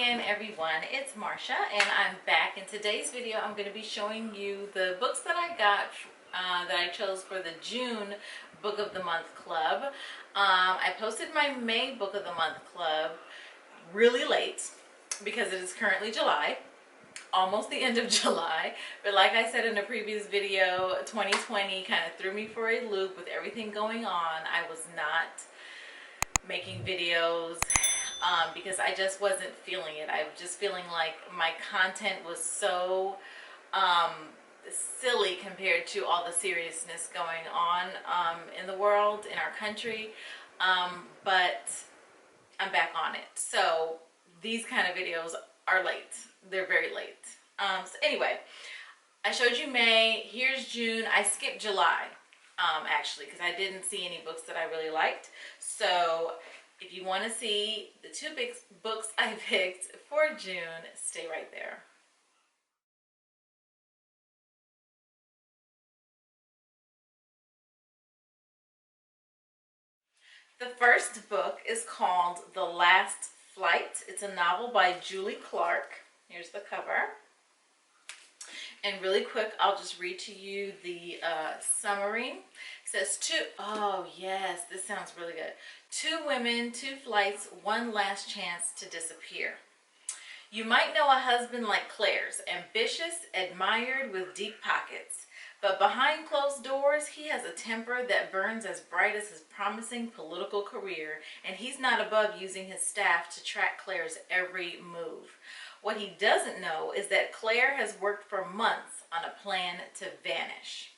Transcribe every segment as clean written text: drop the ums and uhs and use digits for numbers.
again, everyone. It's Marsha, and I'm back. In today's video, I'm going to be showing you the books that I got that I chose for the June Book of the Month Club. I posted my May Book of the Month Club really late because it is currently July, almost the end of July. But like I said in a previous video, 2020 kind of threw me for a loop with everything going on. I was not making videos because I just wasn't feeling it. I was just feeling like my content was so silly compared to all the seriousness going on in the world, in our country. But I'm back on it. So these kind of videos are late. They're very late. So anyway, I showed you May. Here's June. I skipped July, actually, because I didn't see any books that I really liked. So if you want to see the two big books I picked for June, stay right there. The first book is called The Last Flight. It's a novel by Julie Clark. Here's the cover. And really quick, I'll just read to you the summary. It says, oh yes, this sounds really good. 2 women, 2 flights, 1 last chance to disappear. You might know a husband like Claire's, ambitious, admired, with deep pockets. But behind closed doors, he has a temper that burns as bright as his promising political career, and he's not above using his staff to track Claire's every move. What he doesn't know is that Claire has worked for months on a plan to vanish.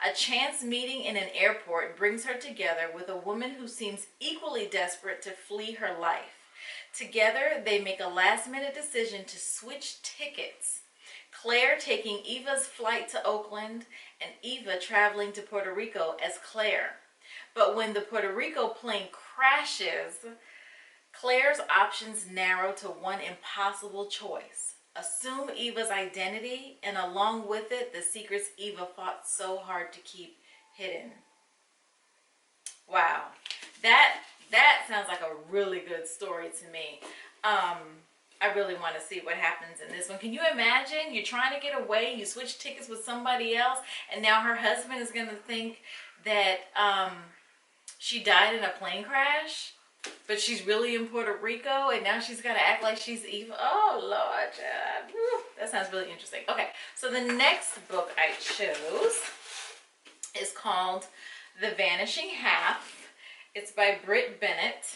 A chance meeting in an airport brings her together with a woman who seems equally desperate to flee her life. Together, they make a last-minute decision to switch tickets. Claire taking Eva's flight to Oakland and Eva traveling to Puerto Rico as Claire. But when the Puerto Rico plane crashes, Claire's options narrow to one impossible choice. Assume Eva's identity, and along with it, the secrets Eva fought so hard to keep hidden. Wow. That sounds like a really good story to me. I really want to see what happens in this one. Can you imagine? You're trying to get away, you switch tickets with somebody else, and now her husband is going to think that she died in a plane crash, but she's really in Puerto Rico, and now she's got to act like she's Eva. Oh, Lord. That sounds really interesting. Okay, so the next book I chose is called The Vanishing Half. It's by Brit Bennett.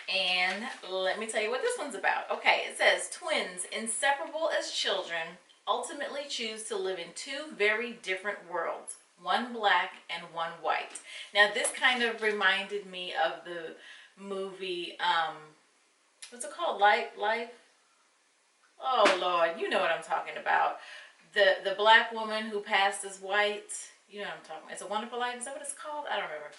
And let me tell you what this one's about. Okay, it says, twins, inseparable as children, ultimately choose to live in 2 very different worlds, one black and one white. Now, this kind of reminded me of the movie, what's it called? Life? Oh, Lord, you know what I'm talking about. The black woman who passed as white. You know what I'm talking about. It's a Wonderful Life. Is that what it's called? I don't remember.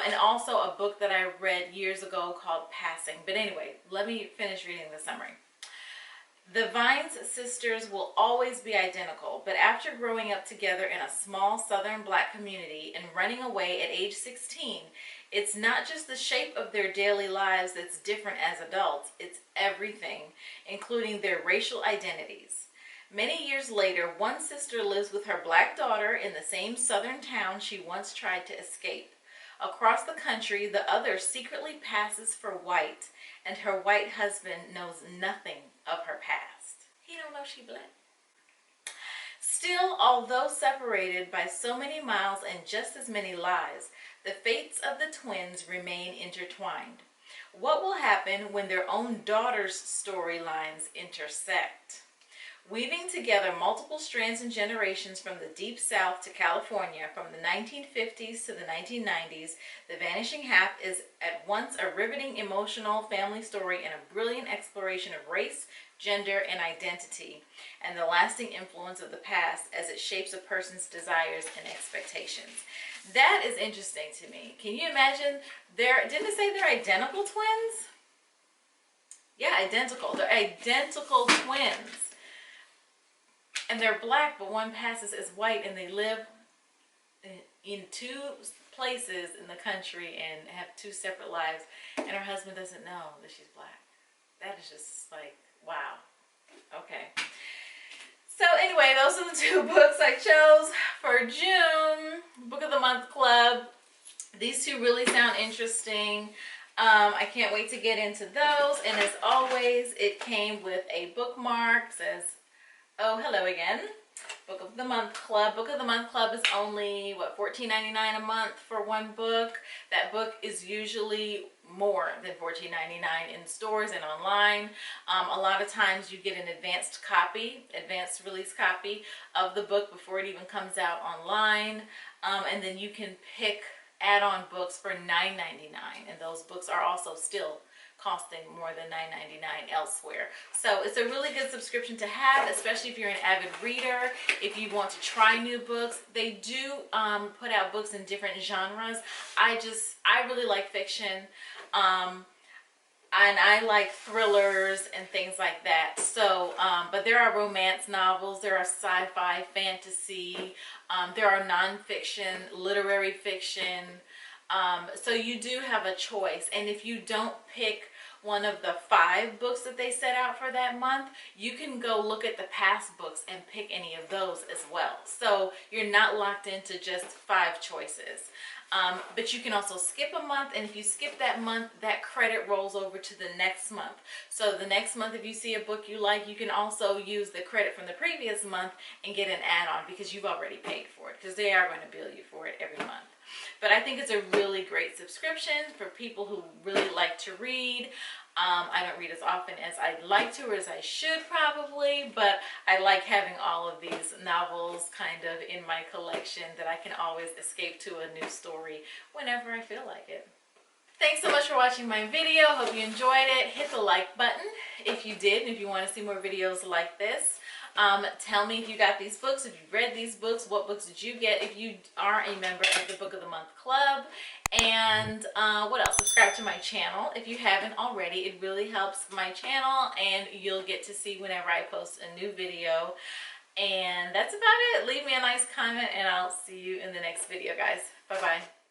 And also a book that I read years ago called Passing. But anyway, let me finish reading the summary. The Vines sisters will always be identical, but after growing up together in a small southern black community and running away at age 16, it's not just the shape of their daily lives that's different as adults, it's everything, including their racial identities. Many years later, one sister lives with her black daughter in the same southern town she once tried to escape. Across the country, the other secretly passes for white, and her white husband knows nothing of her past. He don't know she black. Still, although separated by so many miles and just as many lives, the fates of the twins remain intertwined. What will happen when their own daughters' storylines intersect? Weaving together multiple strands and generations from the Deep South to California, from the 1950s to the 1990s, The Vanishing Half is at once a riveting emotional family story and a brilliant exploration of race, gender, and identity, and the lasting influence of the past as it shapes a person's desires and expectations. That is interesting to me. Can you imagine? Didn't it say they're identical twins? Yeah, identical. They're identical twins. And they're black, but one passes as white, and they live in 2 places in the country and have 2 separate lives, and her husband doesn't know that she's black. That is just like, wow. Okay. So anyway, those are the 2 books I chose for June Book of the Month Club. These 2 really sound interesting. I can't wait to get into those. And as always, it came with a bookmark. It says, oh, hello again. Book of the Month Club. Book of the Month Club is only, what, $14.99 a month for 1 book. That book is usually more than $14.99 in stores and online. A lot of times you get an advanced release copy of the book before it even comes out online. And then you can pick add-on books for $9.99, and those books are also still costing more than $9.99 elsewhere. So it's a really good subscription to have, especially if you're an avid reader. If you want to try new books, they do put out books in different genres. I really like fiction, and I like thrillers and things like that. So, but there are romance novels, there are sci-fi, fantasy, there are nonfiction, literary fiction. So you do have a choice. And if you don't pick one of the 5 books that they set out for that month, you can go look at the past books and pick any of those as well. So you're not locked into just 5 choices. But you can also skip a month, and if you skip that month, that credit rolls over to the next month. So the next month, if you see a book you like, you can also use the credit from the previous month and get an add-on because you've already paid for it, because they are going to bill you for it every month. But I think it's a really great subscription for people who really like to read. I don't read as often as I'd like to, or as I should probably, but I like having all of these novels kind of in my collection that I can always escape to a new story whenever I feel like it. Thanks so much for watching my video. Hope you enjoyed it. Hit the like button if you did, and if you want to see more videos like this. Tell me if you got these books, if you read these books, what books did you get if you are a member of the Book of the Month Club. And what else? Subscribe to my channel if you haven't already. It really helps my channel, and you'll get to see whenever I post a new video. And that's about it. Leave me a nice comment, and I'll see you in the next video, guys. Bye-bye.